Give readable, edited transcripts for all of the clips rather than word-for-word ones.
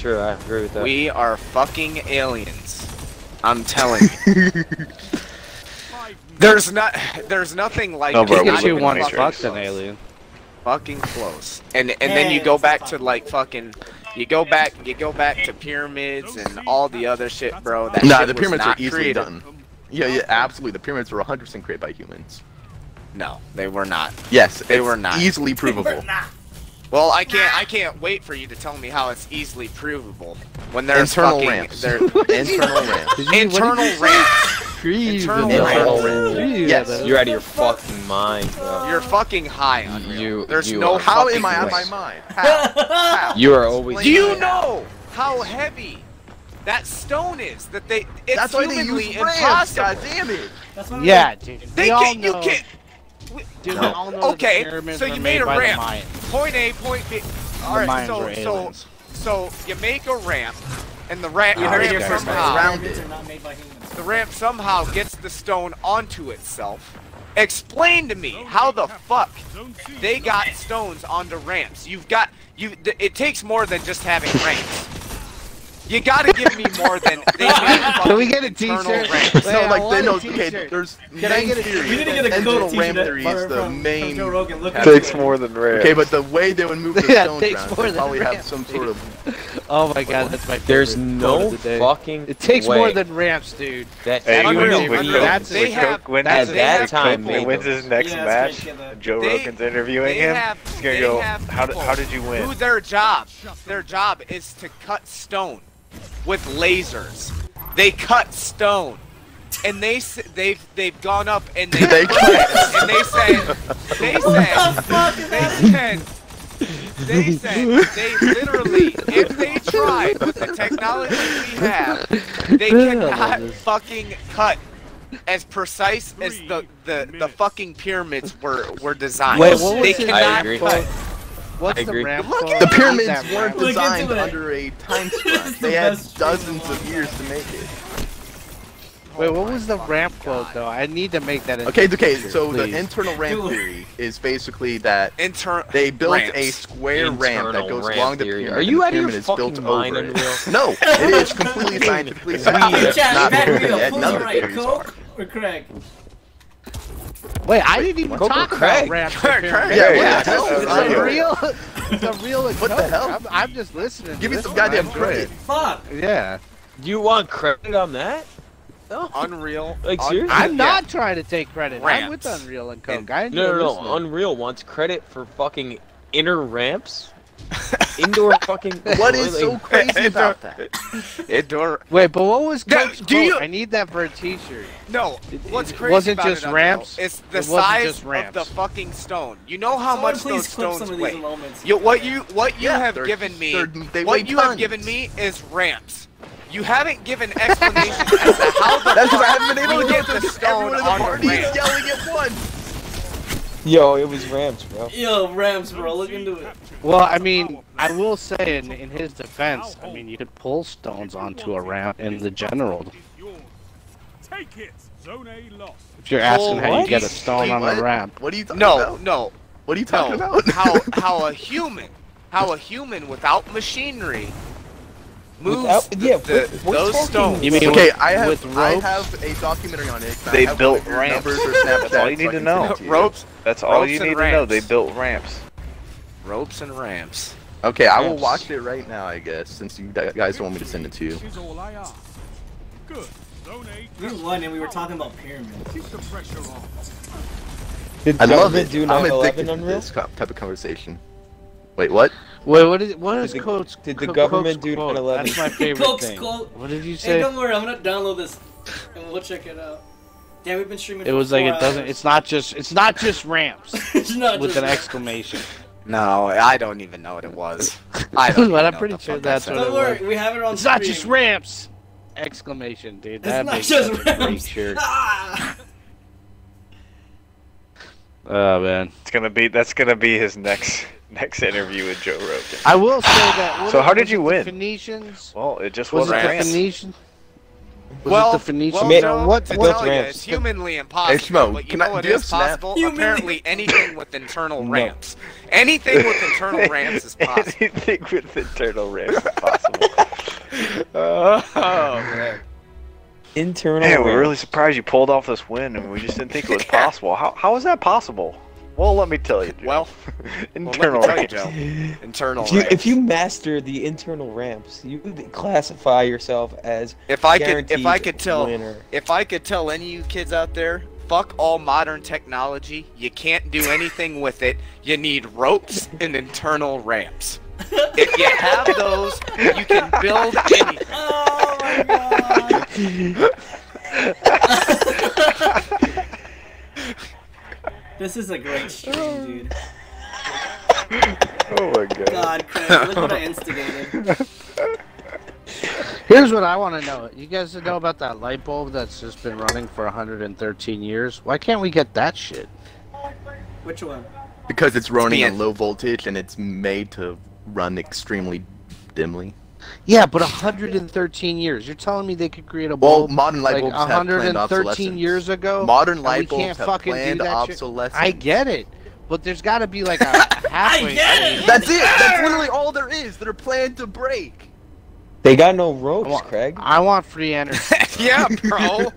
sure, I agree with that. We are fucking aliens. I'm telling you. There's nothing like No, bro, it. we Not live even in the fucking Matrix. close. An alien. Fucking close. And then you go back to like fucking you go back to pyramids and all the other shit, bro. That Nah, shit the was pyramids are not easily created. done. Yeah, absolutely. The pyramids were 100% created by humans. No, they were not. Yes, They were not. Easily provable. Well, I can't wait for you to tell me how it's easily provable when there's Internal fucking ramps. internal ramps. Internal ramps. Internal ramps. Yes. You're out of your fucking mind, bro. You're fucking high, Unreal. There's you no are. How fucking am I out of my way. mind? How? You are always. Do you know how heavy that stone is? It's That's why they humanly use ramps. impossible. God damn it. That's what Yeah, dude. They we all can't. You know. can't. Dude, we No. all know Okay, the pyramids so were you made made a by ramp. the Mayans. Point A, point B. The All right, Mayans were aliens. so you make a ramp, and the ramp here somehow Rounded. are not made by humans. the ramp somehow gets the stone onto itself. Explain to me how the fuck they got stones onto ramps. It takes more than just having ramps. You gotta give me more than they made. Can we get a internal t-shirt? ramps. No, I like want no, a okay, t-shirt. there's Can I main get a theory. We need to get a Internal cool ramp t-shirt theory is the from main. Joe Rogan. Look at Takes it. more than rare. Okay, but the way they would move the Yeah, it stones takes around, more they than probably have ramps, some sort of. Oh my god, that's my favorite. There's quote no of the day. fucking. It takes way more than ramps, dude. that. Hey, Unreal, when Unreal. That's They it. have- Cook wins At his- that Cook time, made wins them. his next Yeah, match, that's great, yeah, that- Joe They- Rogan's interviewing they him. have- He's gonna they go, have how people did you win? Who their job is to cut stone with lasers. They cut stone, and they've gone up and They cut and they said they literally, if they tried with the technology we have, they cannot fucking cut as precise as the fucking pyramids were designed. Wait, what was they his cannot agree. cut. What's I the agree. ramp Look quote? at The Read pyramids that weren't ramp. Look designed into it. under a time span. It's the They had best dozens stream of years to make it. Wait, what was the ramp quote though? I need to make that. Okay, picture, so please. the internal ramp theory is basically that they built Ramps. a square ramp that Internal goes ramp along the theory. pyramid. Are you and out the of your pyramid is built fucking mind, over it. Unreal? No, it is completely scientifically sound. Hey, It's chat, not is that proven real? yet. Who's None of the right, theories are. Coke or Craig? Wait, I didn't even What? talk Craig. about ramps. Craig, and pyramids. Yeah, Yeah, what the hell? that's It's unreal. a real. It's a real. What the hell? I'm just listening. Give me to some this one. I goddamn enjoy credit. Fuck. it. Yeah. Do you want credit on that? Unreal. Like, seriously? I'm not trying to take credit. I'm with Ramps. Unreal and Coke. And- I enjoy No. listening. Unreal wants credit for fucking inner ramps. Indoor fucking. What is so crazy about that? Indoor. Wait, but what was No, Coke's do quote? you- I need that for a T-shirt. No, what's it crazy wasn't about just it, Unreal, ramps? It's It the wasn't size just of ramps. the fucking stone. You know how Someone much please those clip stones some of weigh. these moments. What you Yeah, have they're- given me, they what weigh you have tons. given me is ramps. You haven't given explanations as to how the That's because I fuck haven't been able you to get get the this. stone Everyone in the on party the is ramp. yelling at once. Yo, it was ramps, bro. Yo, Rams, bro, look into it. Well, I mean, I will say in his defense, I mean, you could pull stones onto a ramp in the general. Take it. Zone A lost. If you're asking how you what? get a stone Wait, on what? a ramp. What are you talking No, about? no, What are you talking no. about? how a human without machinery moves Without- yeah, the, we're those talking- stones. You mean Okay, with, I with ropes? have a documentary on it. They I have built your ramps. numbers or Snapchat, That's all you so need I to can know. send it to you. Ropes, That's all Ropes you and need to know. ramps. They built ramps. ropes and ramps. Okay, I will Ramps. watch it right now, I guess, since you guys don't want me to send it to you. This is all I ask. Good. Zone A. We won and we were talking about pyramids. Keep the pressure on. Did I love government it. do I'm 9/11 addicted to Unreal? this type of conversation. Wait, what? Wait, what is Did the- Coke's? did the Coke's government do quote? 9/11? That's my favorite Coke's thing. quote. What did you Hey, say? don't worry, I'm gonna download this and we'll check it out. Yeah, we've been streaming. It for was like 4 it doesn't. hours. It's not just ramps It's not with just an exclamation. No, I don't even know what it was. I don't. But even I'm know pretty what the sure fuck that's I what said. Don't worry, we have it on It's stream. not just ramps! Exclamation, dude. It's That not makes just such a great ramps. shirt. Ah! Oh man. That's gonna be his next interview with Joe Rogan. I will say that. So how did was you it win? The Phoenicians. Well, it just Was it wasn't the ramps. Phoenicians? Well, it the Phoenicians? well, Man, Joe, what to what tell you, ramps? it's humanly impossible. Smo, but you can know I- what do you is have Snap? possible? Humanly- Apparently, anything with internal No. ramps. Anything with internal ramps is possible. Anything with internal ramps is possible. Oh man. Internal. Man, we're really ramps. surprised you pulled off this win, and we just didn't think it was possible. How is that possible? Well, let me tell you, Joe. Well, internal let me ramps. tell you, Joe. Internal If you, ramps. if you master the internal ramps, you would classify yourself as If I guaranteed could tell, winner. if I could tell any of you kids out there, fuck all modern technology. You can't do anything with it. You need ropes and internal ramps. If you have those, you can build anything. Oh my god. This is a great stream, dude. Oh my god. God, Craig, look what I instigated. Here's what I want to know. You guys know about that light bulb that's just been running for 113 years? Why can't we get that shit? Which one? Because it's running at being- low voltage and it's made to run extremely dimly. Yeah, but 113 years. You're telling me they could create a Well, bulb modern light like bulbs have planned 113 obsolescence. years ago? Modern and light we can't bulbs have fucking planned do that shit? obsolescence. I get it, but there's got to be like a halfway get it! stage. That's it. That's literally all there is. They're planned to break. They got no ropes, Craig. I want free energy. Yeah, bro.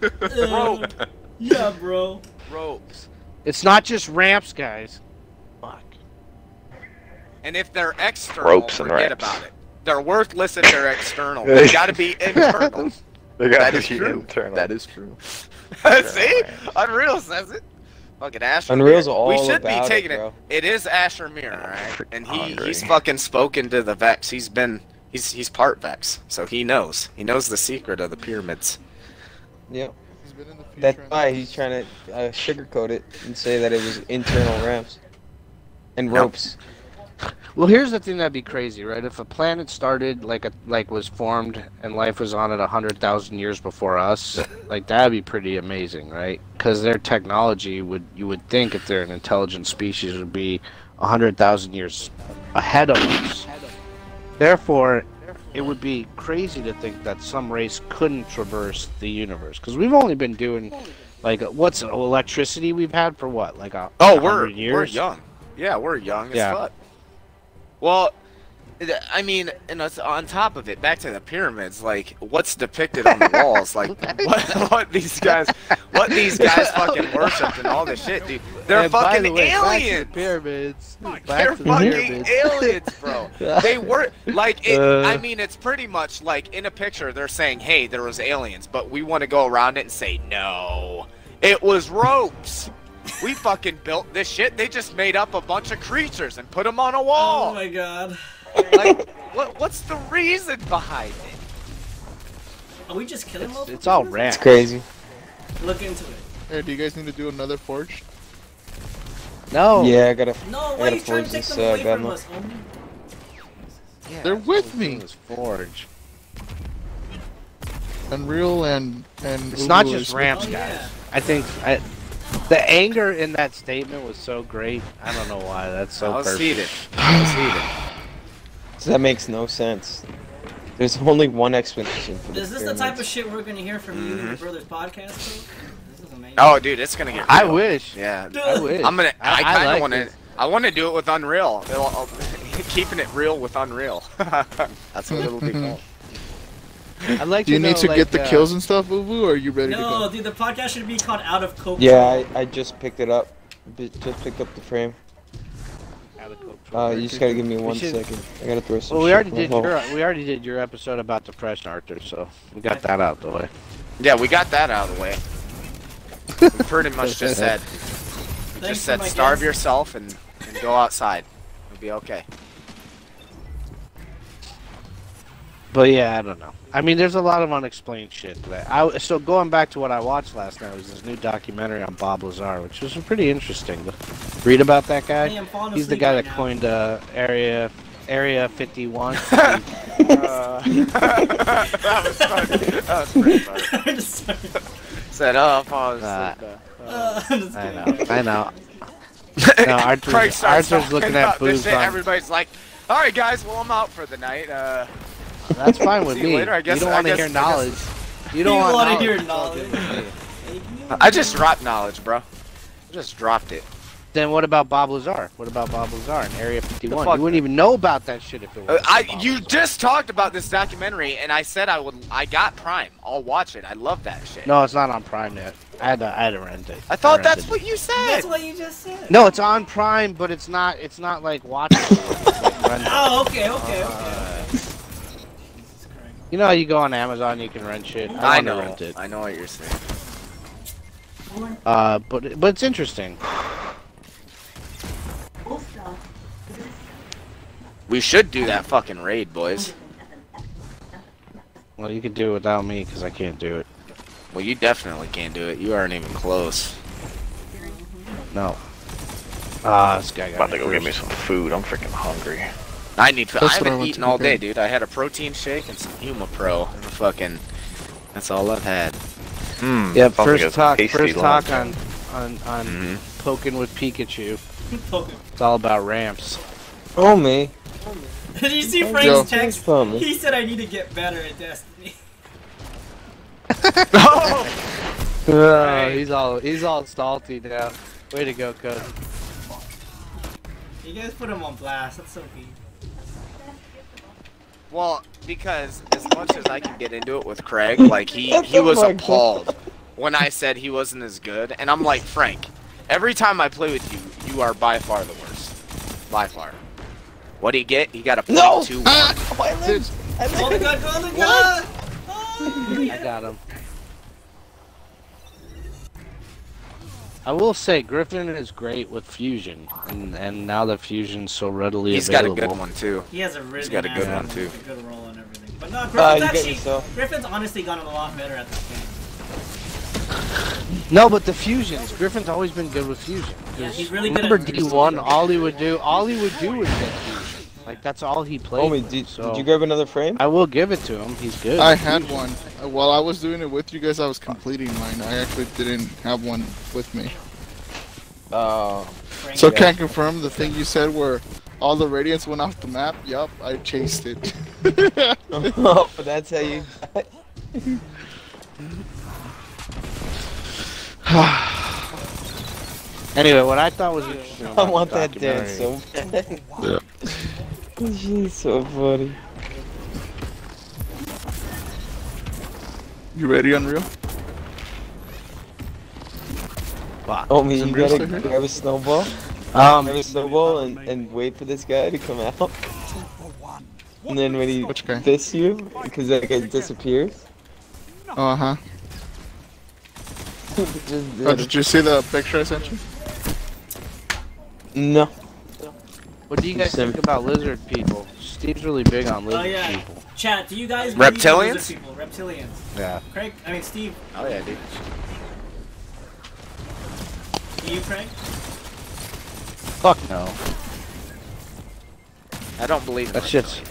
Rope. Yeah, bro. Ropes. It's not just ramps, guys. Fuck. And if they're external, Ropes and forget ramps. about it. They're worthless if they're external. They gotta be internal. They That got is to be true. internal. That is true. See? Unreal says it. Fucking Asher. Unreal's Mir. all We should about be taking it, bro. It is Asher Mir, alright? And hungry. he's fucking spoken to the Vex. He's part Vex, so he knows. He knows the secret of the pyramids. Yep. That's why he's trying to sugarcoat it and say that it was internal ramps and Nope. ropes. Well, here's the thing that'd be crazy, right? If a planet started like was formed and life was on it 100,000 years before us, like that'd be pretty amazing, right? Because their technology you would think if they're an intelligent species would be 100,000 years ahead of us. Therefore, it would be crazy to think that some race couldn't traverse the universe because we've only been doing like what's electricity we've had for what like a Oh, 100 years. we're young. Yeah, we're young as Yeah. fuck. Well, I mean, and it's on top of it, back to the pyramids, like what's depicted on the walls, like what these guys fucking worshipped and all this shit, dude. They're And by fucking the way, back to the aliens. pyramids. They're Back to the fucking pyramids. aliens, bro. They were like, Uh. I mean, it's pretty much like in a picture they're saying, "Hey, there was aliens," but we want to go around it and say, "No, it was ropes." We fucking built this shit. They just made up a bunch of creatures and put them on a Oh wall. my god. Like, what's the reason behind it? Are we just killing multiple It's all people? ramps. It's crazy. Look into it. Hey, do you guys need to do another forge? No. Yeah, I gotta. No, I why are gotta you trying forge to take this them away from gunman. us, homie? Yeah, They're that's with what me. doing is Forge. Unreal and It's not Ubu just is- ramps, Oh, guys. yeah. I think the anger in that statement was so great. I don't know why. That's so I was perfect. heated. I was heated. So that makes no sense. There's only one explanation for Is the this the type of pyramids. shit we're gonna hear from you and your brother's podcast, bro? This is amazing. Oh, dude, it's gonna get. I real. wish. Yeah. I wish. I'm gonna. I kind of like want to. this. I want to do it with Unreal. Keeping it real with Unreal. That's what it'll be called. I'd like Do you to need know, to like, get the kills and stuff, Ubu, or are you ready to No, go? dude, the podcast should be called Out of Coke. Yeah, I just picked it up. Just picked up the frame. You just gotta give me one should- second. I gotta throw some. Well, we shit already in my did hole. we already did your episode about depression, Arthur. So we got that out the way. Yeah, we got that out of the way. We pretty much just said. Thanks Just for said my starve guess. yourself and go outside. It'll be okay. But yeah, I don't know. I mean, there's a lot of unexplained shit. So going back to what I watched last night was this new documentary on Bob Lazar, which was pretty interesting to read about that guy. Hey, I'm falling He's the asleep guy right that now. coined Area 51. That was funny. That was pretty funny. I'm just sorry. Said, oh, pause. I'm just I kidding. know. I know. No, Craig starts Arthur's talking looking at about this boobs shit. on. Everybody's like, all right, guys, well, I'm out for the night. That's fine with See you me. later, I guess- you don't I want to guess- hear I guess- knowledge. You don't want want to hear knowledge. knowledge. I just dropped knowledge, bro. I just dropped it. Then what about Bob Lazar? What about Bob Lazar in Area 51? fuck? You wouldn't even know about that shit if it was. You just talked about this documentary, and I said I got Prime. I'll watch it. I love that shit. No, it's not on Prime yet. I had to rent it. I thought rented that's it. what you said. That's what you just said. No, it's on Prime, but it's not like watching it. It's like renting. Oh, okay. You know how you go on Amazon, you can rent shit. I wanna know. rent it. I know what you're saying. But it's interesting. We should do that fucking raid, boys. Well, you could do it without me because I can't do it. Well, you definitely can't do it. You aren't even close. No. This guy got About to go get me first. some food. I'm freaking hungry. I need. I That's what I haven't went eaten to all prepare. day, dude. I had a protein shake and some Huma Pro. And fucking. That's all I've had. Yeah, Sounds like a first talk tasty lunch. on poking with Pikachu. It's all about ramps. Oh me. Did you see Yo. Frank's text? Fun. He said I need to get better at Destiny. He's all salty now. Way to go, cuz. You guys put him on blast. That's so mean. Well, because as much as I can get into it with Craig, like he was Oh my appalled when I said he wasn't as good, and I'm like, Frank, every time I play with you, you are by far the worst. By far. What did he get? He got a No! 0.21. Oh the god, oh the god! I got him. I will say Griffin is great with fusion, and now that fusion's so readily He's got a available. good one too. He has a really got a good nice one, too. A good role and everything. But no, you Griffin's get actually yourself. Griffin's honestly gotten a lot better at this game. No, but the fusions. Griffin's always been good with fusion. Yeah, he's really good Remember at D1? All he would do was get fusion. Like that's all he played. Homie, with, did so you grab another frame? I will give it to him. He's good. I had one. While I was doing it with you guys, I was completing mine. I actually didn't have one with me. Oh. So Yeah. can't confirm the thing you said where all the radiants went off the map? Yup, I chased it. Oh, that's how you. Anyway, what I thought was interesting I about want the that dance documentary- so bad. She's so funny. You ready, Unreal? Homie, Is you Unreal gotta still here? grab a snowball. Um, Grab a snowball and wait for this guy to come out. And then when he Which guy? fists you, because that guy disappears. Uh-huh. Just do Oh, it. did you see the picture I sent you? No. what do you guys think about lizard people? Steve's really big on lizard Oh yeah. people. Chat, do you guys believe in Reptilians? lizard people? Reptilians. Yeah. Craig, I mean Steve, Oh yeah, dude. do you Craig? Fuck no. I don't believe in That shit's.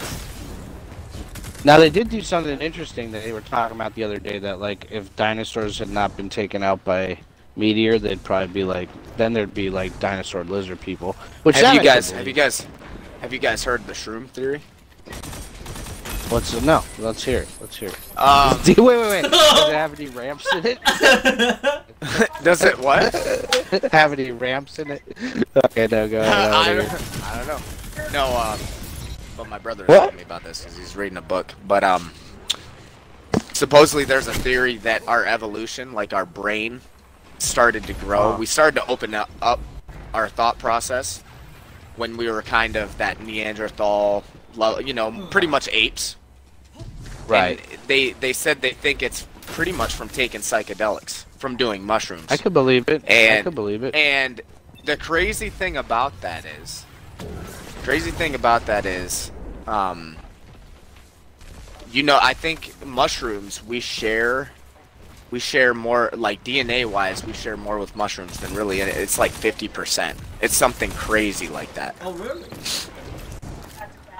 Now they did do something interesting that they were talking about the other day. That like if dinosaurs had not been taken out by meteor, they'd probably be like. Then there'd be like dinosaur lizard people. Which Have that you I could guys believe. heard the shroom theory? What's it? No. Let's hear it. Let's hear it. Wait. Does it have any ramps in it? Does it what? Have any ramps in it? Okay, no, go ahead. I over don't, here. I don't know. No, but my brother What? told me about this because he's reading a book. But supposedly there's a theory that our evolution, like our brain, started to grow. We started to open up our thought process when we were kind of that Neanderthal, pretty much apes. Right. And they said they think it's pretty much from taking psychedelics, from doing mushrooms. I could believe it. I And- could believe it. And the crazy thing about that is, I think mushrooms we share more, like DNA wise, we share more with mushrooms than really. It's like 50%. It's something crazy like that. Oh really?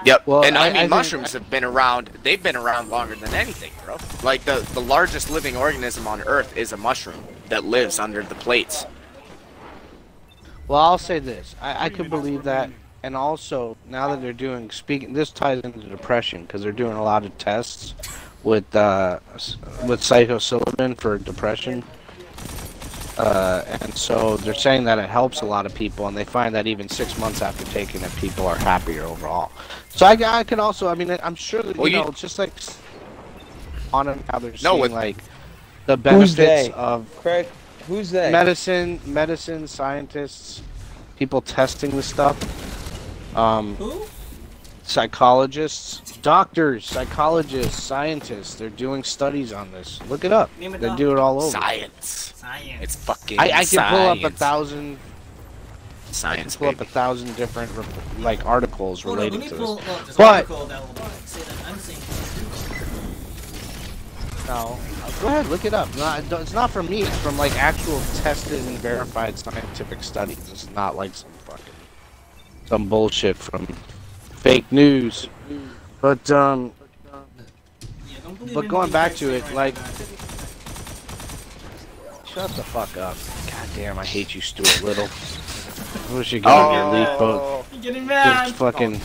Yep. Well, and I I mean, think- mushrooms have been around. They've been around longer than anything, bro. Like the largest living organism on Earth is a mushroom that lives under the plates. Well, I'll say this. I could believe that. And also, now that they're doing, this ties into depression, because they're doing a lot of tests with psilocybin for depression. And so they're saying that it helps a lot of people, and they find that even 6 months after taking it, people are happier overall. So I could also, I mean, I'm sure that, you know, it's just like on and how they're seeing like the benefits of Craig. Who's they? Medicine scientists, people testing the stuff. Who? Psychologists, doctors, psychologists, scientists. They're doing studies on this. Look it up. They do it all over. Science. It's fucking I can pull up science. 1,000. Science. I can pull up 1,000 different like articles relating to this. But no, go ahead, look it up. It's not from me. It's from like actual tested and verified scientific studies. It's not like some bullshit from fake news. But going back to it, like, shut the fuck up. God damn, I hate you, Stuart Little. I wish you could get on your leaf boat. You're getting mad. Just fucking.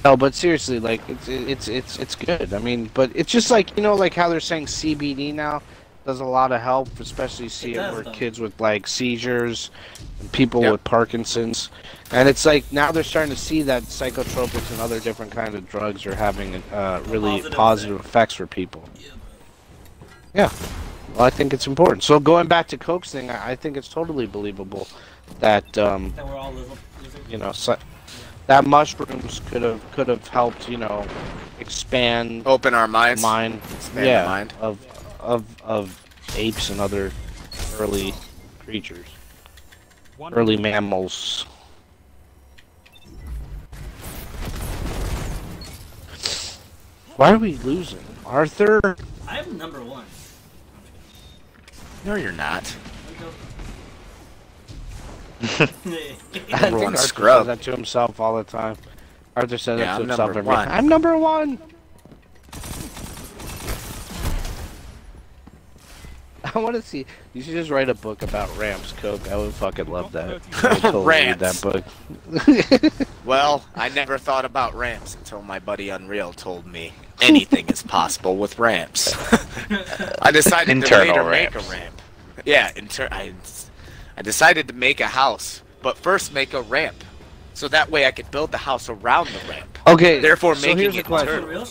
No, but seriously, like, it's good. I mean, but it's just like, you know, like how they're saying CBD now does a lot of help, especially for kids with like seizures, and people with Parkinson's, and it's like now they're starting to see that psychotropics and other different kind of drugs are having really positive effects for people. Yeah, well, I think it's important. So going back to Coke's thing, I think it's totally believable that you know, that mushrooms could have helped, you know, open our minds, expand the mind of apes and other early creatures, early mammals. Why are we losing, Arthur? I'm number 1. No, you're not. I think Arthur says that to himself all the time. Arthur says that to himself every time. I'm number 1. I want to see. You should just write a book about ramps, Coke. I would fucking love that. I would totally read that book. Well, I never thought about ramps until my buddy Unreal told me anything is possible with ramps. I decided to later make a ramp. Yeah, I decided to make a house, but first make a ramp, so that way I could build the house around the ramp. Okay. Therefore, so making here's it a question. turtle.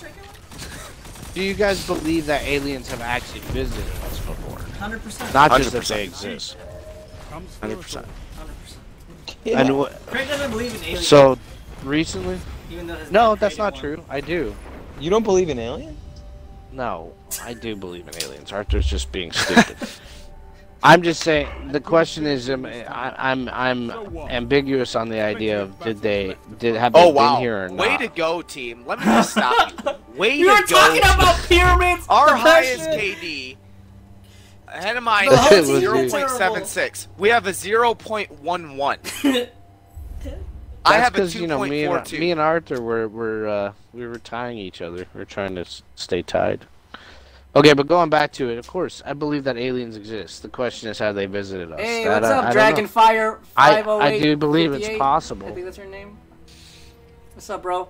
Do you guys believe that aliens have actually visited us before? 100%. Not just that they exist. 100%. 100%. And Craig doesn't believe in aliens. so, recently? Even though his No, dad that's created not one. true. I do. You don't believe in aliens? No, I do believe in aliens. Arthur's just being stupid. I'm just saying. The question is, I'm ambiguous on the idea of have they been here or not? Way to go, team! Let me just stop you. Way You to were go! talking about pyramids. Our depression. highest KD. Ahead of mine, The whole is team is 0.76. We have a 0.11. I have a 2.42. You know, me and Arthur we were tying each other. We're trying to stay tied. Okay, but going back to it, of course, I believe that aliens exist. The question is, have they visited us? Hey, what's up, Dragonfire? I do believe it's 58? possible. I think that's your name. What's up, bro?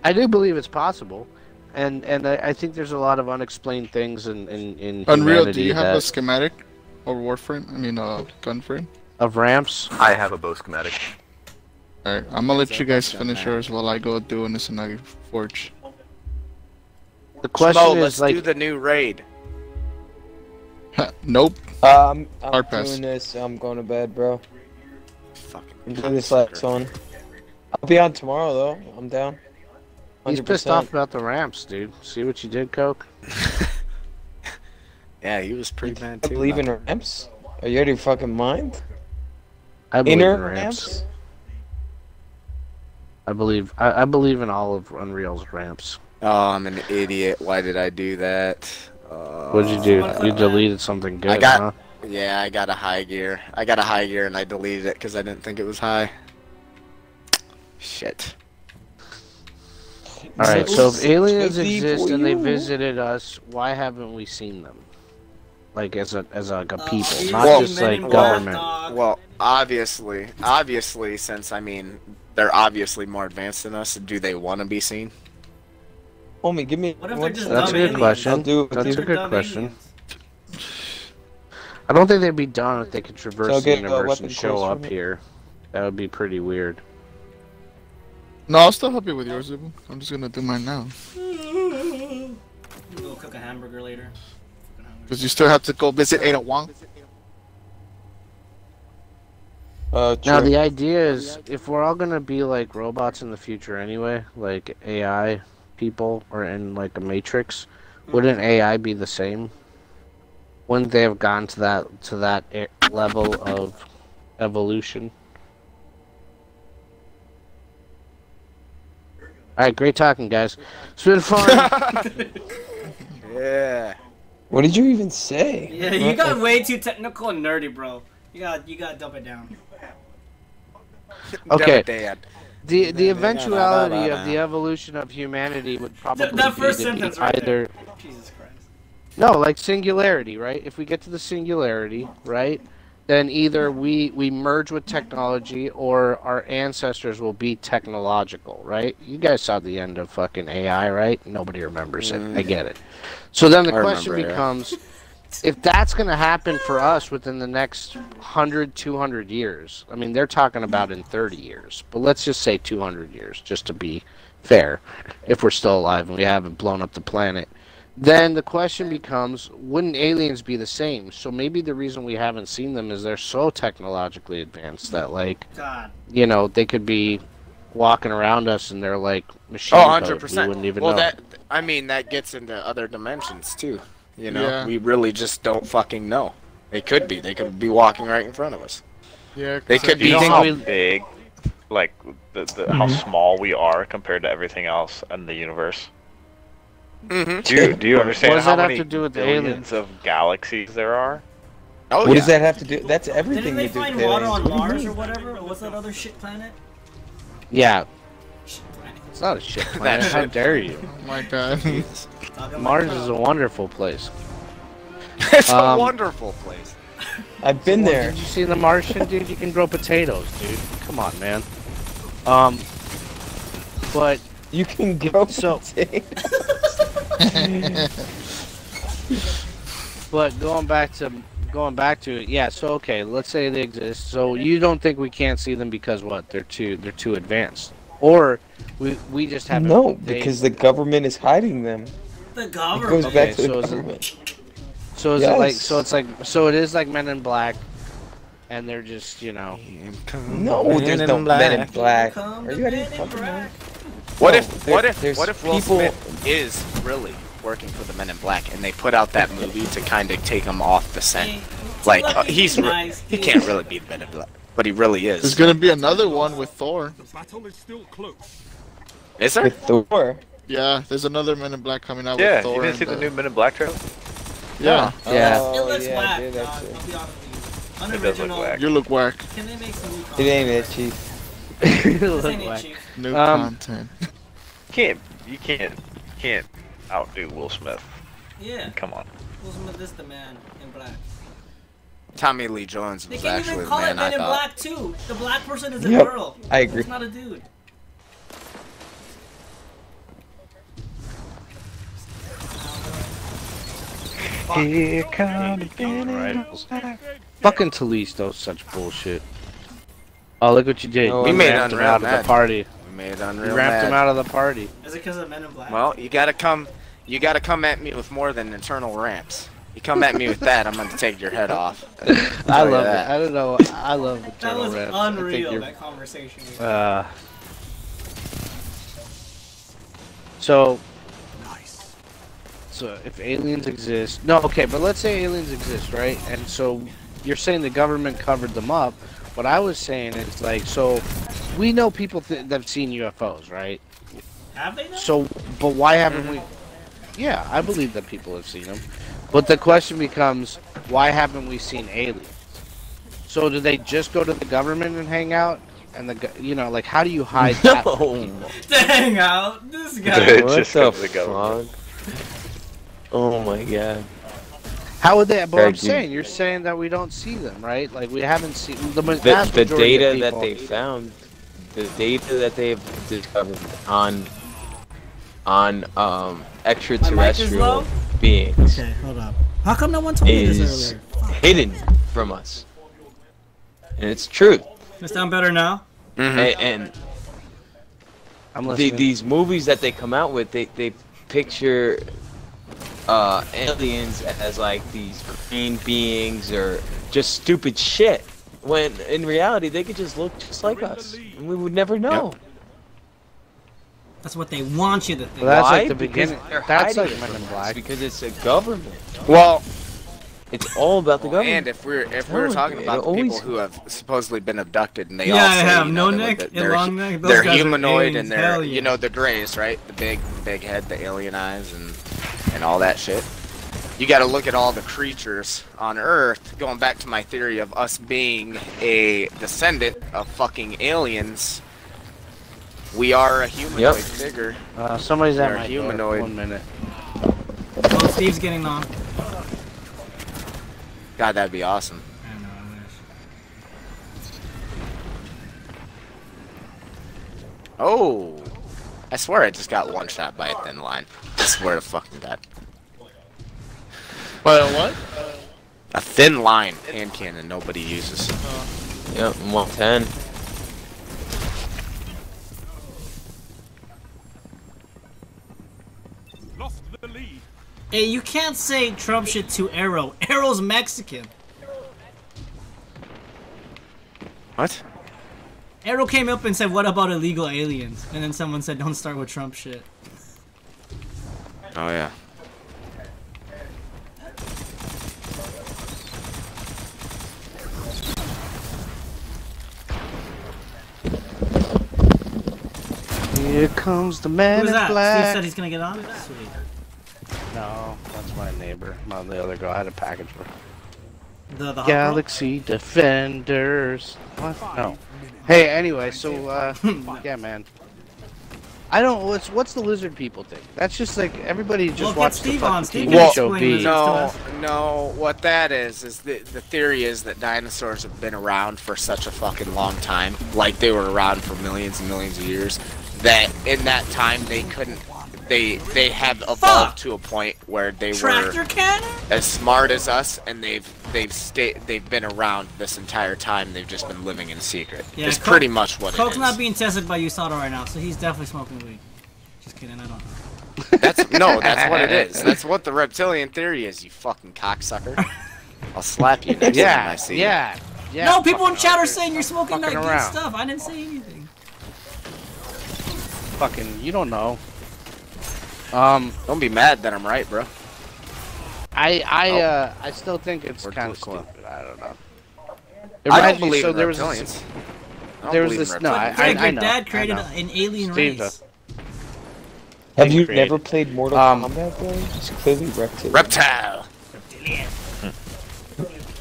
I do believe it's possible, and I think there's a lot of unexplained things in Unreal, humanity do you have a schematic or warframe? I mean, gun frame? Of ramps? I have a bow schematic. Alright, I'm gonna let you guys finish yours while I go do an Isanagi Forge. The question Smo, is, let's like, do the new raid. Nope. I'm Hard pass. doing this. I'm going to bed, bro. Fucking Enjoy this last one. I'll be on tomorrow, though. I'm down. 100%. he's pissed off about the ramps, dude. See what you did, Coke? Yeah, he was pretty mad I too. believe in ramps? Are you out of your fucking mind? I believe in Inner ramps. ramps? I believe in all of Unreal's ramps. Oh, I'm an idiot. Why did I do that? What'd you do? You deleted something good, huh? Yeah, I got a high gear. I got a high gear and I deleted it because I didn't think it was high. Shit. Alright, so if aliens exist and they visited us, why haven't we seen them? like as a people, you not see just Men like in Black, government. dog. Well, obviously, since I mean they're obviously more advanced than us, do they want to be seen? Homie, give me. What if they're one just second. That's a dumb good aliens? question. I'll do it with That's you. a good Dumb question. aliens. I don't think they'd be done if they could So traverse I'll the get a universe weapon and show close up from it. here. That would be pretty weird. No, I'll still help you with yours, Zubu. I'm just gonna do mine now. We'll cook a hamburger later. Because you still have to go visit Ada Wong. Now True. the idea is, if we're all gonna be like robots in the future anyway, like AI people, or in like a Matrix, wouldn't AI be the same? Wouldn't they have gone to that level of evolution? All right, great talking, guys. It's been fun. Yeah. What did you even say? Yeah, you got way too technical and nerdy, bro. You gotta dump it down. Okay. Dad. The eventuality of the evolution of humanity would probably That first be to be sentence right either. Jesus Christ. No, like singularity, right? If we get to the singularity, right, then either we merge with technology or our ancestors will be technological, right? You guys saw the end of fucking AI, right? Nobody remembers it. I get it. So then the I question remember, yeah. becomes, if that's going to happen for us within the next 100, 200 years, I mean, they're talking about in 30 years, but let's just say 200 years, just to be fair, if we're still alive and we haven't blown up the planet. Then the question becomes, wouldn't aliens be the same? So maybe the reason we haven't seen them is they're so technologically advanced that, like, God. you know, they could be walking around us and they're like machine Oh, code. 100%. We wouldn't even Well, know. that gets into other dimensions too. You know, Yeah. we really just don't fucking know. They could be. They could be walking right in front of us. Yeah, They could Do you be. know how we- big, like, how small we are compared to everything else in the universe? Mm-hmm. Do you understand What does how that have many to do with the billions aliens? of galaxies there are? Oh, What yeah. does that have to do? That's everything Didn't they you do. find with water aliens. on What do you Mars mean? or whatever? Or what's that other shit planet? Yeah, Shit planet. it's not a shit planet. That How shit. dare you? Oh my god. Talking Mars about- is a wonderful place. It's a Um, wonderful place. I've been there. Did you see The Martian, dude? You can grow potatoes, dude. Come on, man. But You can grow So- potatoes. But going back to it, yeah. So okay, let's say they exist. So you don't think we can't see them because what? They're too advanced, or we just haven't. No, they- because the government is hiding them. The It government. goes back to the so is it- government. So is it like? Yes. So it is like Men in Black, and they're just No, there's no Men in Black. Come Are to you out of your Men in fucking Black. mind? What No, if there's Will people- Smith is really working for the Men in Black, and they put out that movie to kind of take him off the scent? Hey, Like lucky he's nice, he dude. can't really be the Men in Black, but he really There's is. gonna be another one with Thor. The battle is still close. Is there? With Thor. Yeah, there's another Men in Black coming out Yeah, with Thor. you didn't see and, the new Men in Black trailer? Yeah, Yeah. Oh, It looks yeah, I whack, did dog. actually. I'll be honest with you. It does look Unoriginal. whack. you look whack. Can they make some new It content? ain't it, Chief. This ain't it, Chief. New Um, content. You can't outdo Will Smith. Yeah. Come on. Will Smith is the man in black. Tommy Lee Jones They was can't actually even the call it man I Men in thought. Black too. The black person is a Yep, girl. I agree. It's not a dude. Here comes fucking Talisto's such bullshit. Oh, look what you did. Oh, You we made ramped him Unreal out of mad. the party. We made You Unreal ramped him mad. out of the party. Is it because of Men in Black? Well, you gotta come at me with more than internal ramps. You come at me with that, I'm gonna take your head off. I love it. I don't know. I love the that turtle was ramps. I think unreal. you're- That conversation. So if aliens exist, no, okay, but let's say aliens exist, right? And so you're saying the government covered them up. What I was saying is like, so we know people that have seen UFOs, right? Have they though? So, but why haven't we? Yeah, I believe that people have seen them. But the question becomes, why haven't we seen aliens? So do they just go to the government and hang out? And like, how do you hide that? Dang out. This guy. It What just the comes to the government. fuck? Oh my god. How would they? But Greg, I'm saying, you're saying that we don't see them, right? Like we haven't seen the vast the majority of data that people- they found, the data that they've discovered on extraterrestrial beings Okay, hold up. How come no one told me this is earlier? hidden from us, and it's true. It sound better now? And these movies that they come out with, they picture aliens as like these green beings or just stupid shit. When in reality, they could just look just like us, and we would never know. Yep. That's what they want you to think. Well, that's Why? like the Because beginning. they're That's hiding like Men from in us, Black. because it's a government. Well, It's all about the government. And if we're Telling talking you, about it the people always- who have supposedly been abducted, and they Yeah, all I say, have you no know, neck that and long neck. Those they're guys are humanoid aliens, and they're hell yeah. you know the Greys, right? The big head, the alien eyes, and all that shit. You got to look at all the creatures on Earth. Going back to my theory of us being a descendant of fucking aliens, we are a humanoid figure. somebody's at They're my humanoid. door. 1 minute. Oh, Steve's getting on. God, that'd be awesome. I know, I wish. Oh, I swear I just got one shot by a thin line. I swear to fucking God. What? A thin line hand cannon nobody uses. Yep, 110. Lost the lead. Hey, you can't say Trump shit to Arrow. Arrow's Mexican. What? Arrow came up and said, "What about illegal aliens?" And then someone said, "Don't start with Trump shit." Oh yeah. Here comes the man Who's in that? Steve black. said he's gonna get on? Sweet. No, that's my neighbor. The other girl. I had a package for her. The hot girl? Galaxy Defenders. What? No. Hey, anyway, so yeah, man. I don't. What's the lizard people think? That's just like everybody just Well, get watched the Steve on. fucking Steve TV can show explain V. lizards. No, what that is the theory is that dinosaurs have been around for such a fucking long time, like they were around for millions and millions of years, that in that time they couldn't, they have evolved to a point where they Tractor were cannon? as smart as us, and they've been around this entire time. They've just been living in secret. Yeah, it's Coke- pretty much what it Coke's is. not being tested by USADA right now, so he's definitely smoking weed. Just kidding, I don't know. That's what it is. That's what the reptilian theory is, you fucking cocksucker. I'll slap you next time I see you. Yeah. No, people in fucking chat are others saying you're smoking that fucking good around. stuff. I didn't say anything. Fucking, you don't know. Don't be mad that I'm right, bro. I still think it's We're kind of too slow. stupid. I don't know. It I reminds don't me- believe so in there was reptilians. this- I don't there was believe in this- no, reptilians. Greg, your know, dad I created know. an alien Steve race. Have you created. never played Mortal Kombat, bro? It's clearly reptilian. Reptile.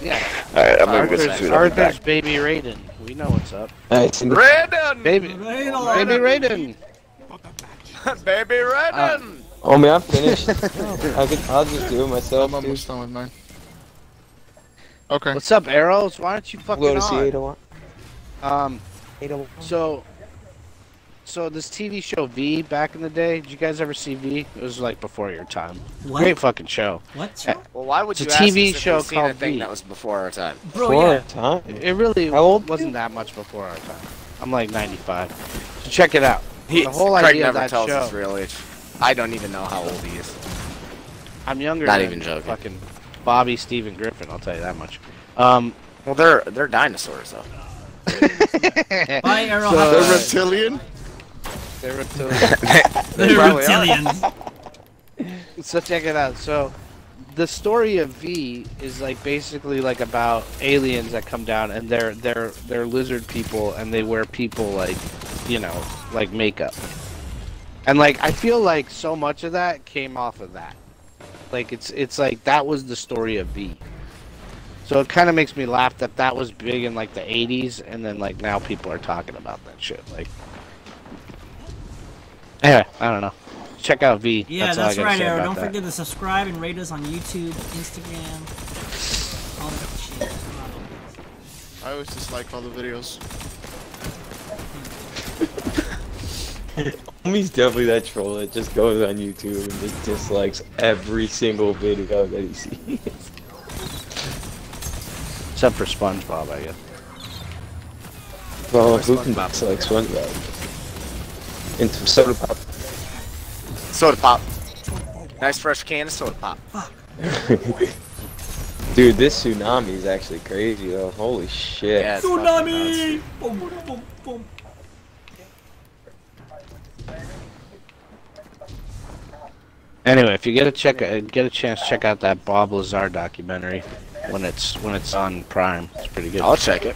Yeah. Alright, I'm gonna go see that Arthur's back. baby Raiden. We know what's up. It's in the Raiden! Baby Raiden. Raiden. Baby Raiden! Oh man, I'm finished. I'll just do it myself. I'm dude. almost done with mine. Okay. What's up, Arrows? Why don't you fucking Go to see on? 801. 801. So this TV show V back in the day, did you guys ever see V? It was like before your time. What? Great fucking show. What show? Well, why would It's you a ask TV us if show we've seen a called thing V. that was before our time? Bro, For yeah. a time. It really How old wasn't you? that much before our time. I'm like 95. So check it out. The whole Craig idea of never that tells show. his real age. I don't even know how old he is. I'm younger Not than even joking. fucking Bobby, Steve, and Griffin, I'll tell you that much. Well, they're dinosaurs though. Bye, Arrow. So, The reptilian? they're reptilian. They're probably are. reptilians. So check it out. So the story of V is like basically like about aliens that come down and they're lizard people and they wear people like, you know, like makeup. And like I feel like so much of that came off of that. Like it's like that was the story of V. So it kind of makes me laugh that that was big in like the 80s and then like now people are talking about that shit. Like anyway, I don't know. check out V. Yeah, all I that's gotta right, say Arrow. about Don't that. forget to subscribe and rate us on YouTube, Instagram, all that shit. I always dislike all the videos. Homie's definitely that troll that just goes on YouTube and just dislikes every single video that he sees. Except for SpongeBob, I guess. Well, who can dislike SpongeBob? And some soda pop. Soda pop. Nice fresh can of soda pop. Dude, this tsunami is actually crazy though. Holy shit. Yeah, it's Tsunami! Boom, boom, boom. Anyway, if you get a chance, check out that Bob Lazar documentary when it's on Prime. It's pretty good. I'll check it.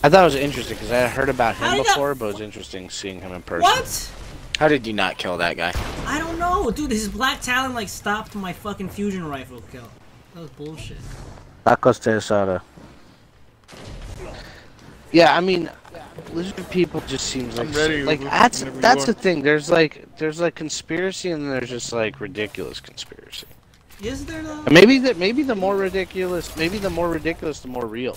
I thought it was interesting because I had heard about How him you got- before, but it was interesting seeing him in person. What? How did you not kill that guy? I don't know, dude. His black talon like stopped my fucking fusion rifle kill. That was bullshit. Tacos de asada. Yeah, I mean, lizard people just seems like I'm ready like whenever you that's are. the thing. There's like conspiracy and there's just like ridiculous conspiracy. Is there though? And maybe the more ridiculous, the more real.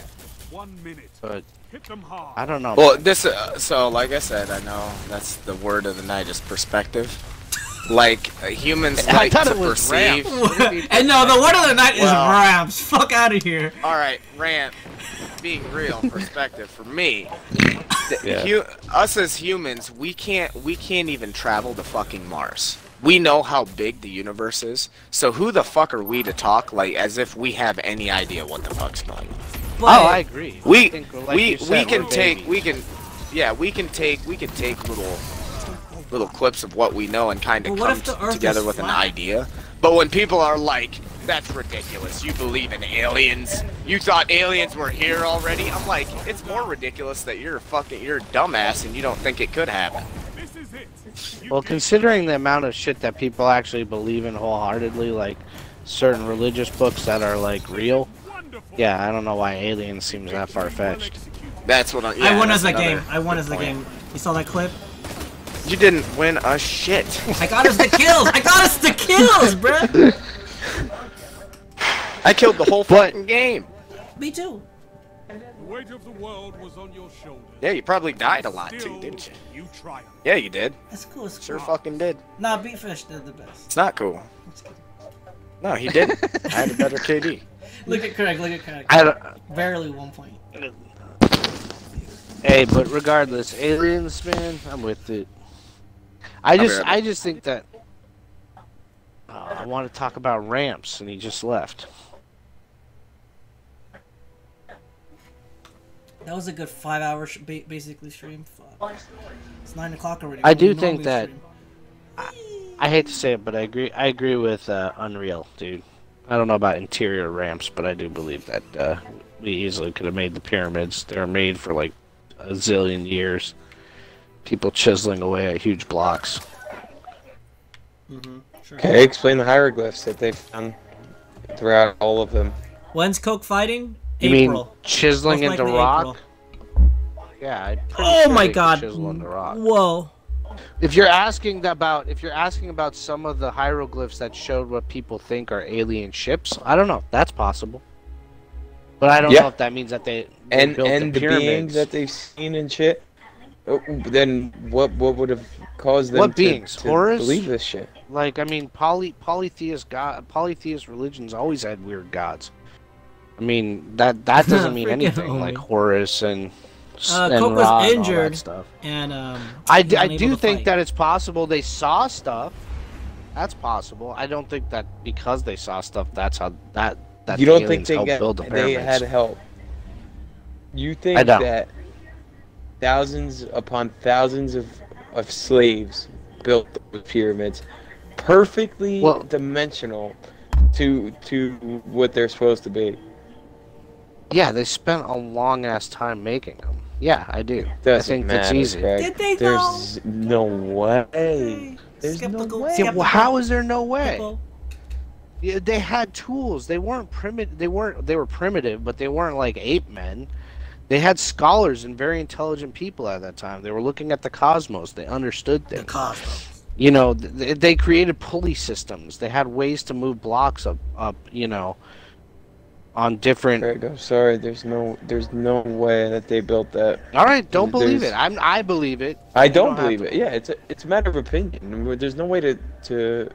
1 minute. But Hit them hard. I don't know. Well, this so like I said, I know that's the word of the night is perspective. Like humans I like thought to it was perceive. And no, the word of the night is Well- Rams. Fuck out of here. All right, rant. Being real, perspective for me. Yeah. Us as humans, we can't even travel to fucking Mars. We know how big the universe is, so who the fuck are we to talk like as if we have any idea what the fuck's going on? Oh, I agree. We I think, like you said, can we're take babies. we can take little clips of what we know and kind of Well, what come if the Earth together is with an flat? idea. But when people are like, "That's ridiculous. You believe in aliens? You thought aliens were here already?" I'm like, it's more ridiculous that you're a dumbass and you don't think it could happen. This is it. You Well, did- considering the amount of shit that people actually believe in wholeheartedly, like certain religious books that are like real, Wonderful. yeah, I don't know why aliens seems that far fetched. That's what I won as that's the game. another I won as the point. game. You saw that clip? You didn't win a shit. I got us the kills. I got us the kills, bruh. I killed the whole fucking game. Me too. The weight of the world was on your shoulders. Yeah, you probably died a lot too, Still, didn't you? You triumphed. Yeah, you did. That's cool. It's Sure cool. fucking did. Nah, Beatfish did the best. It's not cool. No, he didn't. I had a better KD. Look at Craig. Look at Craig. I don't. Barely 1 point. Hey, but regardless, aliens, man, I'm with it. I just think that I want to talk about ramps, and he just left. That was a good 5-hour basically stream. Fuck. It's 9 o'clock already. I What do we think normally that- stream. I hate to say it, but I agree with Unreal, dude. I don't know about interior ramps, but I do believe that we easily could have made the pyramids. They were made for like a zillion years. People chiseling away at huge blocks. Sure. Okay, explain the hieroglyphs that they've found throughout all of them. When's Coke fighting? You April. mean chiseling Most into likely rock? April. Yeah. I'm pretty Oh sure my they could god. Chisel into rock. Whoa. If you're asking about some of the hieroglyphs that showed what people think are alien ships, I don't know. That's possible. But I don't Yeah. know if that means that they And built the pyramids. beings that they've seen and shit. Then what would have caused them What to, beings? to Horus? believe this shit? Like, I mean, polytheist religions always had weird gods. I mean, that doesn't mean Freaking anything. homie. Like Horus and Coke Ra was and all that injured, stuff. and I he was do unable to think fight. that it's possible they saw stuff. That's possible. I don't think that because they saw stuff, that's how that You the don't think aliens they helped build the they pyramids. had help? You I think don't. that thousands upon thousands of slaves built the pyramids, perfectly Well- dimensional to what they're supposed to be? Yeah, they spent a long ass time making them. Yeah, I do. I Doesn't think that's matter, easy. Greg. Did they There's no way. There's no Skeptical, way. Yeah, well, how is there no way? Skeptical. Yeah, they had tools. They weren't primitive. They were primitive, but they weren't like ape men. They had scholars and very intelligent people at that time. They were looking at the cosmos. They understood things. The cosmos. You know, they created pulley systems. They had ways to move blocks up. You know, on different. Greg, I'm sorry. There's no way that they built that. All right, don't believe it. I believe it. I don't believe it. Yeah, it's a matter of opinion. There's no way to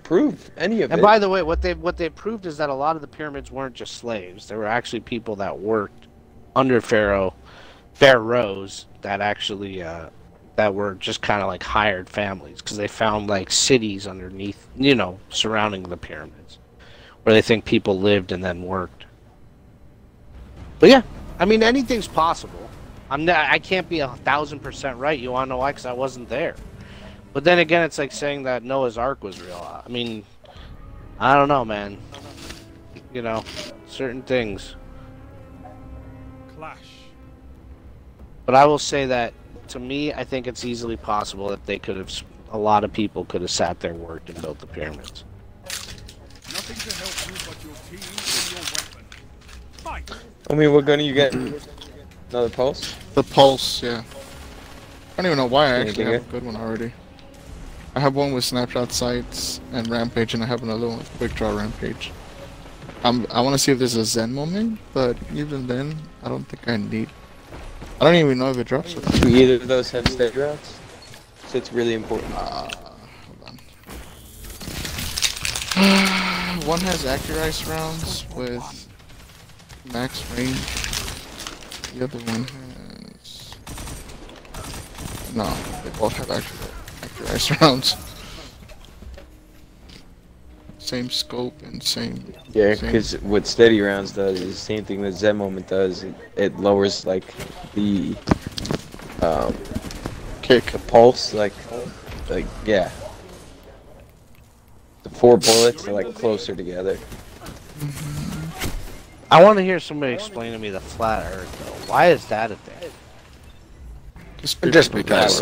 prove any of it. And by the way, what they proved is that a lot of the pyramids weren't just slaves. There were actually people that worked under pharaohs that actually that were just kind of like hired families, because they found like cities underneath, you know, surrounding the pyramids, where they think people lived and then worked. But yeah, I mean, anything's possible. I can't be 1,000% right. You wanna know why? Because I wasn't there. But then again, it's like saying that Noah's Ark was real. I mean, I don't know, man. You know, certain things. Clash. But I will say that, to me, I think it's easily possible that they could have, a lot of people could have sat there, worked, and built the pyramids. Nothing to help you but your team and your weapon. Fight. I mean, what gun are you getting? Another pulse? The pulse, yeah. I don't even know why I actually Anything have a good one already. I have one with snapshot sights and rampage, and I have another one with quick draw rampage. I want to see if there's a Zen moment, but even then, I don't think I need. I don't even know if it drops. Do either of those have steady routes? So it's really important. Hold on. One has accurize rounds with max range. The other one has... No, they both have accurize rounds. Same scope and same... Yeah, because what steady rounds does is the same thing that Zen Moment does. It lowers, like, the... kick. The pulse, like, yeah. The 4 bullets are, like, closer together. I want to hear somebody explain to me the flat Earth, though. Why is that a thing? Just because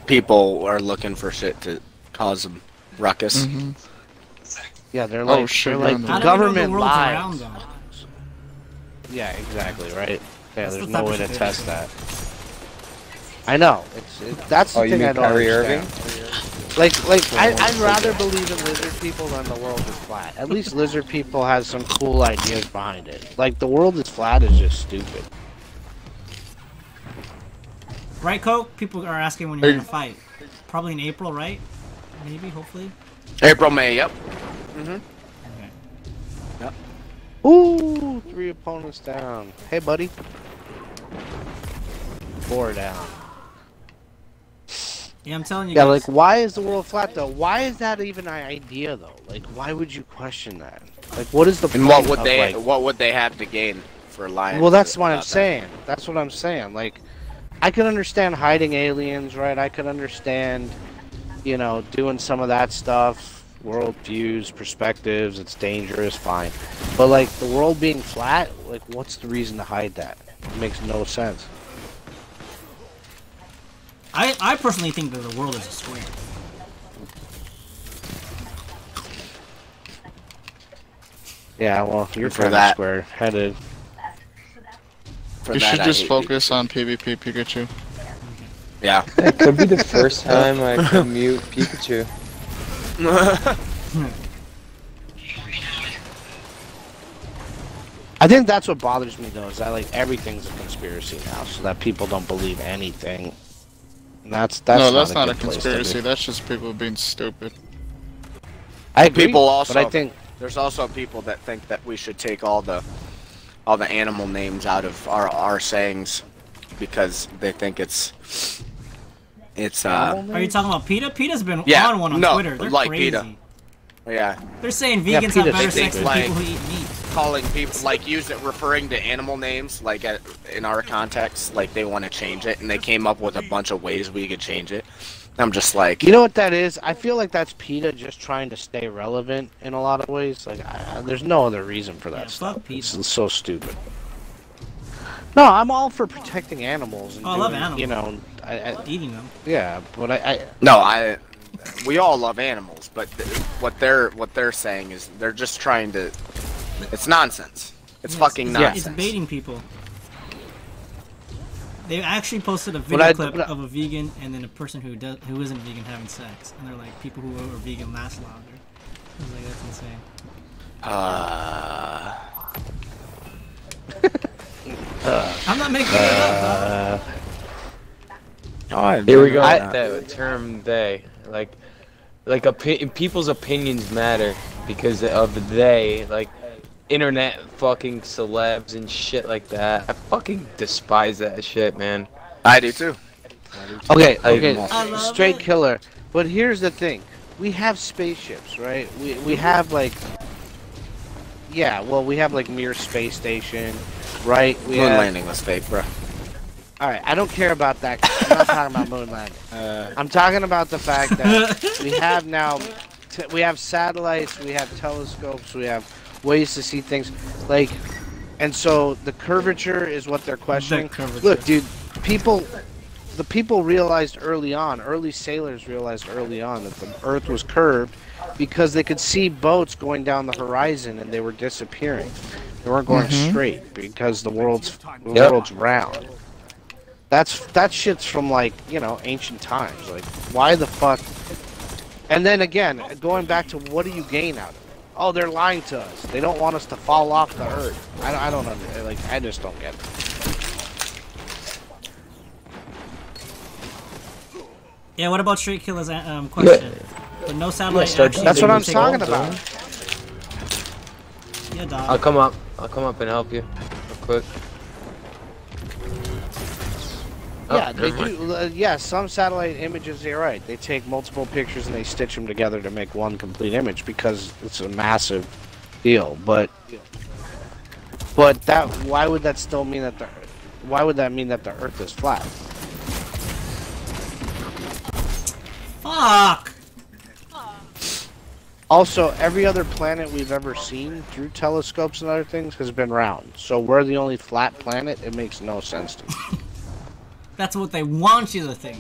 people are looking for shit to cause them ruckus. Yeah, they're like, shit, they're like How the do government we know the world's around lies. them? Yeah, exactly, right? Yeah, That's there's the no type way of to shit test that. I know. That's the Oh, you thing mean I don't Kyrie understand. Like, I'd rather believe in lizard people than the world is flat. At least lizard people has some cool ideas behind it. Like, the world is flat is just stupid. Right, Coke? People are asking when you're gonna fight. Probably in April, right? Maybe, hopefully. April, May, yep. Okay. Yep. Ooh, 3 opponents down. Hey, buddy. 4 down. Yeah, I'm telling you Yeah, guys. like, why is the world flat, though? Why is that even an idea, though? Like, why would you question that? Like, what is the point And what would of, they like... what would they have to gain for lying? Well, that's what I'm about that? saying. That's what I'm saying. Like, I can understand hiding aliens, right? I could understand, you know, doing some of that stuff. World views, perspectives, it's dangerous, fine. But, like, the world being flat, like, what's the reason to hide that? It makes no sense. I personally think that the world is a square. Yeah, well, you're For kind of that. square-headed. For You that, should I just hate focus on PvP Pikachu. Yeah. It could be the first time I can mute Pikachu. I think that's what bothers me, though, is that, like, everything's a conspiracy now, so that people don't believe anything. And that's No, that's not a good place to be. conspiracy. That's just people being stupid. I agree, People also, but I think... there's also people that think that we should take all the animal names out of our sayings because they think it's Are you talking about PETA? PETA's been Yeah, on one on no, Twitter. They're like crazy. PETA. Yeah, They're saying Yeah, vegans PETA have better thinks sex with like- people who eat meat. calling people like referring to animal names like in our context, like they want to change it, and they came up with a bunch of ways we could change it. I'm just like, You know what that is? I feel like that's PETA just trying to stay relevant in a lot of ways. Like, there's no other reason for that Yeah, stuff. fuck PETA. It's so stupid. No, I'm all for protecting animals. And Oh, I love doing, animals. You know, Eating them. yeah, but no, we all love animals, but what they're saying is they're just trying to. It's nonsense. It's fucking It's nonsense. baiting people. They actually posted a But video I- clip but I- of a vegan and then a person who isn't vegan having sex, and they're like, people who are vegan last longer. I was like, that's insane. I'm not making it up, dog. Here we go. That term "they," like people's opinions matter because of the they, like internet fucking celebs and shit like that. I fucking despise that shit, man. I do too. Okay, I okay, love straight it. killer. But here's the thing: we have spaceships, right? We have like, yeah, well, we have like Mir space station, right? We Moon have, landing was fake, bro. All right, I don't care about that. I'm not talking about moon landing. I'm talking about the fact that we have now, we have satellites, we have telescopes, we have ways to see things, like, and so the curvature is what they're questioning. Look, dude, the people realized early sailors realized early on that the Earth was curved because they could see boats going down the horizon and they were disappearing. They weren't going straight because the world's round. That shit's from, like, you know, ancient times. Like, why the fuck? And then again, going back to what do you gain out of it? Oh, they're lying to us. They don't want us to fall off the Earth. I don't understand. Like, I just don't get it. Yeah, what about Straight Killer's question? But no satellite actually. That's what I'm take talking over. about. Yeah, dog. I'll come up and help you real quick. Yeah, Oh, they never mind. do. Yeah, some satellite images, you're right. They take multiple pictures and they stitch them together to make one complete image because it's a massive deal. But that, why would that still mean that why would that mean that the Earth is flat? Fuck. Also, every other planet we've ever seen through telescopes and other things has been round. So we're the only flat planet. It makes no sense to me. That's what they want you to think.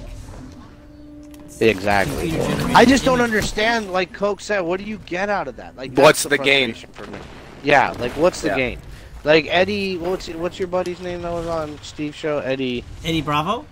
Exactly. I just don't understand. Like Coke said, what do you get out of that? Like, What's that's the gain? frustration for me. Yeah, like what's the gain? Like Eddie, what's your buddy's name that was on Steve's show? Eddie Bravo?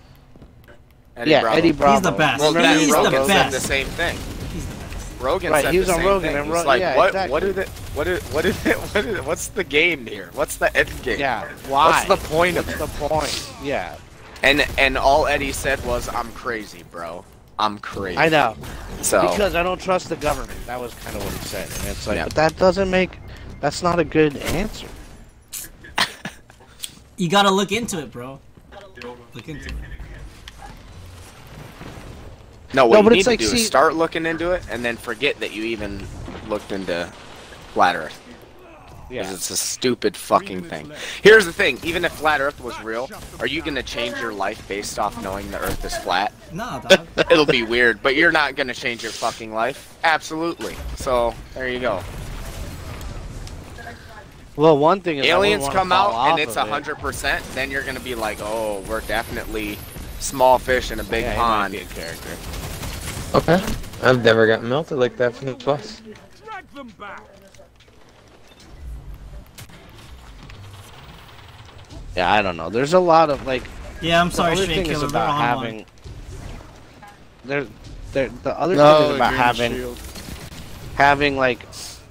Eddie Bravo. Eddie Bravo. He's the best. Well, that He's the Rogan said best. the same thing. He's the best. Rogan Right, said he was the on same Rogan thing. and He's Ro- like, yeah, what? exactly. What is it? What's the game here? What's the end game? Yeah, why? What's the point of What's it? the point? Yeah. And all Eddie said was, "I'm crazy, bro. I'm crazy." I know. So Because I don't trust the government. That was kind of what he said. And it's like, Yeah. but that doesn't make. That's not a good answer. You gotta look into it, bro. Look into it. no, what but you it's need like, to do see- is start looking into it, and then forget that you even looked into flat Earth. Because it's a stupid fucking thing. Here's the thing: even if flat Earth was real, are you gonna change your life based off knowing the Earth is flat? No, dog. It'll be weird, but you're not gonna change your fucking life. Absolutely. So there you go. Well, one thing is Aliens come out and it's 100%. 100%, then you're gonna be like, oh, we're definitely small fish in a big pond. Character. Okay. I've never gotten melted like that from the bus. Drag them back. Yeah, I don't know. There's a lot of like. Yeah, I'm sorry, the other Straight thing is Killer. We're about on having. one. The other No, thing is about Green Shield. having like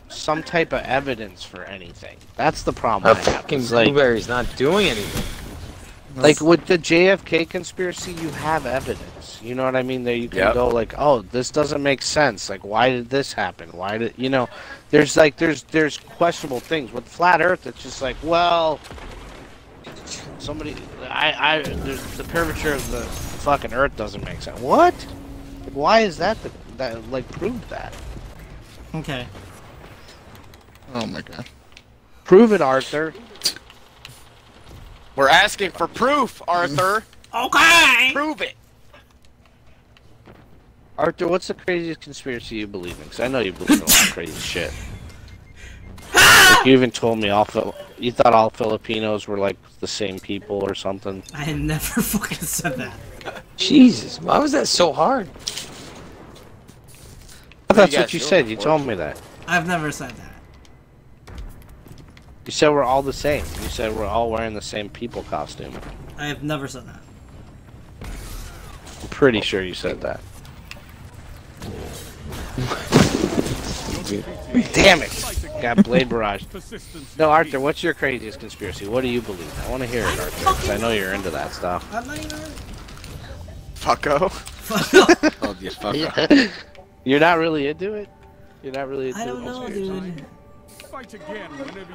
some type of evidence for anything. That's the problem. A I have. fucking It's like blueberry's not doing anything. with the JFK conspiracy, you have evidence. You know what I mean? That you can Yep. go like, oh, this doesn't make sense. Like, why did this happen? Why did There's there's questionable things with flat Earth. It's just like, well, somebody, the curvature of the fucking Earth doesn't make sense. What? Why is that? That like prove that? Okay. Oh my god. Prove it, Arthur. We're asking for proof, Arthur. Okay. Prove it. Arthur, what's the craziest conspiracy you believe in? Because I know you believe in a lot of crazy shit. Like, you even told me you thought all Filipinos were like the same people or something. I had never fucking said that. Jesus, why was that so hard? That's you what guys you doing said. You for? told me that. I've never said that. You said we're all the same. You said we're all wearing the same people costume. I have never said that. pretty sure you said that. Damn it! Got Blade Barrage. No, Arthur, what's your craziest conspiracy? What do you believe? I want to hear it, Arthur, because I know you're into that stuff. I'm not even. Fucko. Oh, you fucker. You're not really into it? You're not really into I don't know, dude.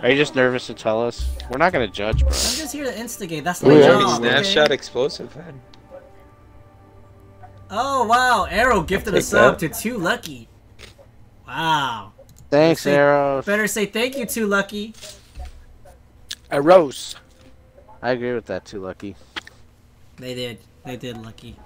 Are you just nervous to tell us? We're not gonna judge, bro. I'm just here to instigate. That's Ooh, my yeah, job. snapshot Okay? explosive head. Oh wow, Arrow gifted a Take sub that. to Too Lucky. Wow. Thanks, Arrow. Better say thank you, Too Lucky. Arrows. I agree with that too, Lucky. They did. They did, Lucky.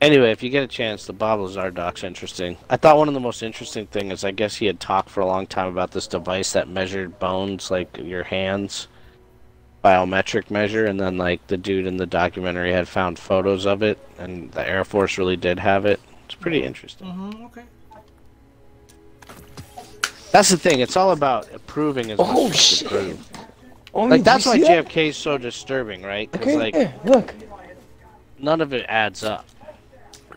Anyway, if you get a chance, the Bob Lazar doc's interesting. I thought one of the most interesting things is I guess he had talked for a long time about this device that measured bones, like your hands, biometric measure, and then like the dude in the documentary had found photos of it, and the Air Force really did have it. It's pretty interesting. Mm-hmm, okay. That's the thing. It's all about proving as much as you can prove. Oh, Like that's why you see that? JFK is so disturbing, right? Because Okay, like yeah, look. none of it adds up.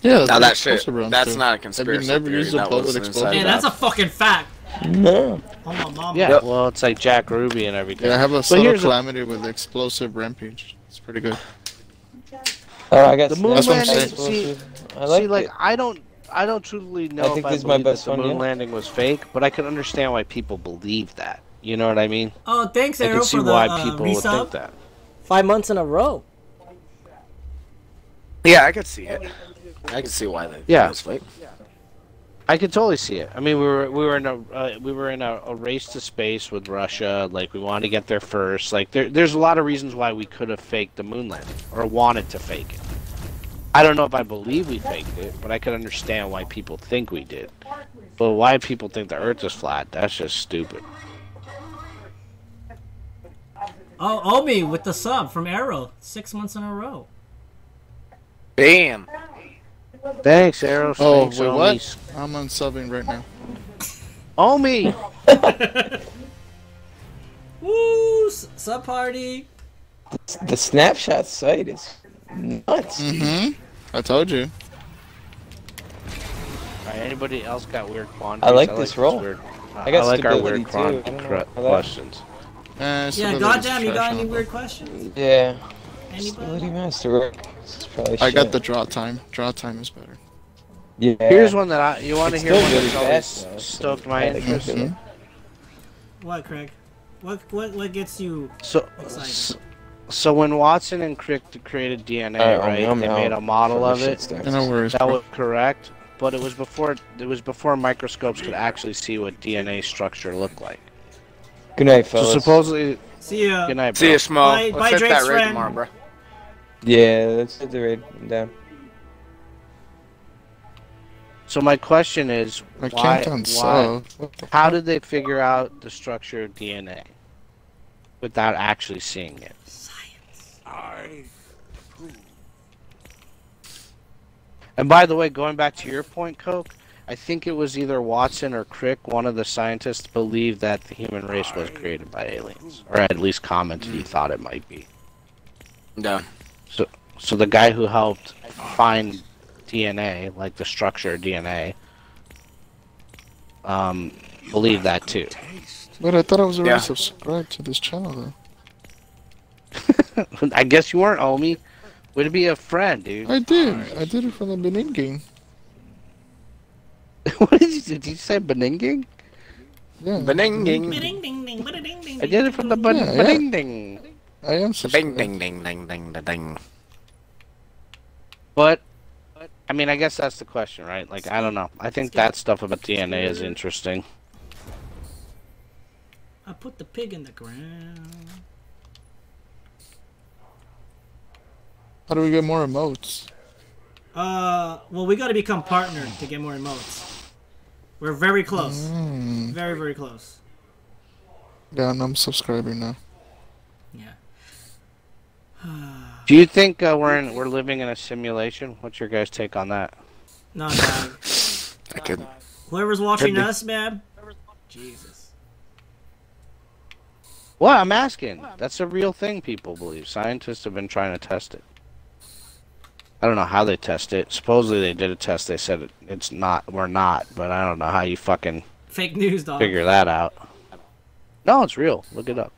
Yeah, Now that that's shit, explosive rounds, that's too. not a Have conspiracy you never theory. used a That bullet was explosive? inside Hey, that's a fucking fact. No. Oh my mom. Yeah, well, it's like Jack Ruby and everything. Yeah, I have a But subtle here's calamity with explosive rampage. It's pretty good. Oh, I got the moon That's what I'm landing. saying. See, I like see, like it. I don't truly know think if I this is my believe that best the one moon yet. landing was fake, but I can understand why people believe that. You know what I mean? Oh, thanks, I Arrow, can see for the why people would resub. think that. 5 months in a row. Yeah, I could see it. I can see why they. Yeah. It's fake. I could totally see it. I mean, we were in a race to space with Russia. Like we wanted to get there first. Like there's a lot of reasons why we could have faked the moon landing or wanted to fake it. I don't know if I believe we faked it, but I could understand why people think we did. But why people think the Earth is flat? That's just stupid. Oh, Obi with the sub from Arrow. 6 months in a row. Bam. Thanks, Arrow. Oh, Thanks, wait, Omis. what? I'm unsubbing right now. Omi! Woo! Sub party. The snapshot site is nuts. Mm-hmm. I told you. Alright, anybody else got weird quandaries? I like this roll. Weird, I got like our stability, weird too. I don't know about that. questions. Yeah, goddamn, you got any weird questions? Yeah. Anybody? Stability masterwork. This is probably I got shit. the draw time. Draw time is better. Yeah. Here's one that you want to It's hear still one really that's always fast, though, so stoked my I like interest. it. What, Craig? What gets you excited? So when Watson and Crick created DNA, Alright, right? I'm They out made a model before of the it. shit starts. No worries, That bro. was correct, but it was before microscopes could actually see what DNA structure looked like. Good night, So fellas. supposedly, See ya. good night, bro. See you, Schmo. Bye- Let's bye, hit Drake's that raid friend. tomorrow, bro. Yeah, let's hit the raid. I'm down. So my question is, I why? can't unsub. What the How did they figure out the structure of DNA without actually seeing it? And by the way, going back to your point, Coke, I think it was either Watson or Crick, one of the scientists, believed that the human race was created by aliens, or at least commented he thought it might be. Yeah. So the guy who helped find DNA, like the structure of DNA, believed that too. But I thought I was already Yeah. subscribed to this channel, though. I guess you weren't, Omi. Way to be a friend, dude. I did. I did it from the beginning. What did you do? Did you say beninging? Yeah. Beninging. Ding, ding, ding, ding, ding, ding, I did it from the Yeah, yeah. beninging. I am Ding subscribed. ding ding ding ding ding ding. But, I mean, I guess that's the question, right? Like, I don't know. I think that stuff about DNA is interesting. I put the pig in the ground. How do we get more emotes? Well, we gotta become partnered to get more emotes. We're very close. Mm. Very, very close. Yeah, and I'm subscribing now. Yeah. Do you think we're living in a simulation? What's your guys' take on that? No, dog. I could. Whoever's watching Could be. us, man. Jesus. What? I'm asking. That's a real thing people believe. Scientists have been trying to test it. I don't know how they test it. Supposedly they did a test. They said it's not. We're not. But I don't know how you fucking Fake news, dog. figure that out. No, it's real. Look it up.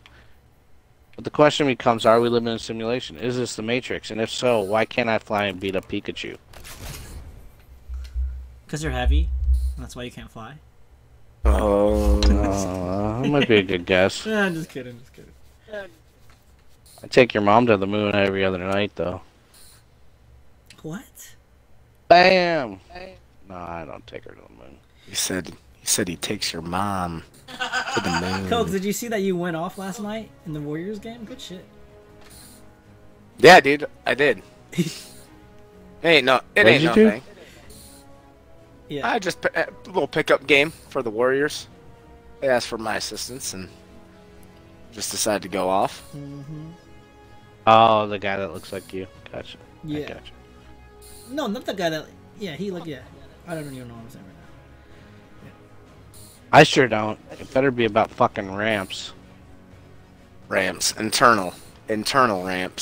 But the question becomes, are we living in a simulation? Is this the Matrix? And if so, why can't I fly and beat up Pikachu? Because you're heavy. And that's why you can't fly. Oh, that might be a good guess. I'm just kidding. I take your mom to the moon every other night, though. What? Bam! No, I don't take her to the moon. He said he takes your mom to the moon. Coke, did you see that you went off last night in the Warriors game? Good shit. Yeah, dude, I did. It ain't no thing. Yeah. I just a little pickup game for the Warriors. They asked for my assistance and just decided to go off. Mm-hmm. Oh, the guy that looks like you. Gotcha. Yeah. I gotcha. No, not the guy that. Yeah, he looked. Yeah. I don't even know what I'm saying right now. I sure don't. It better be about fucking ramps. Ramps, internal ramps.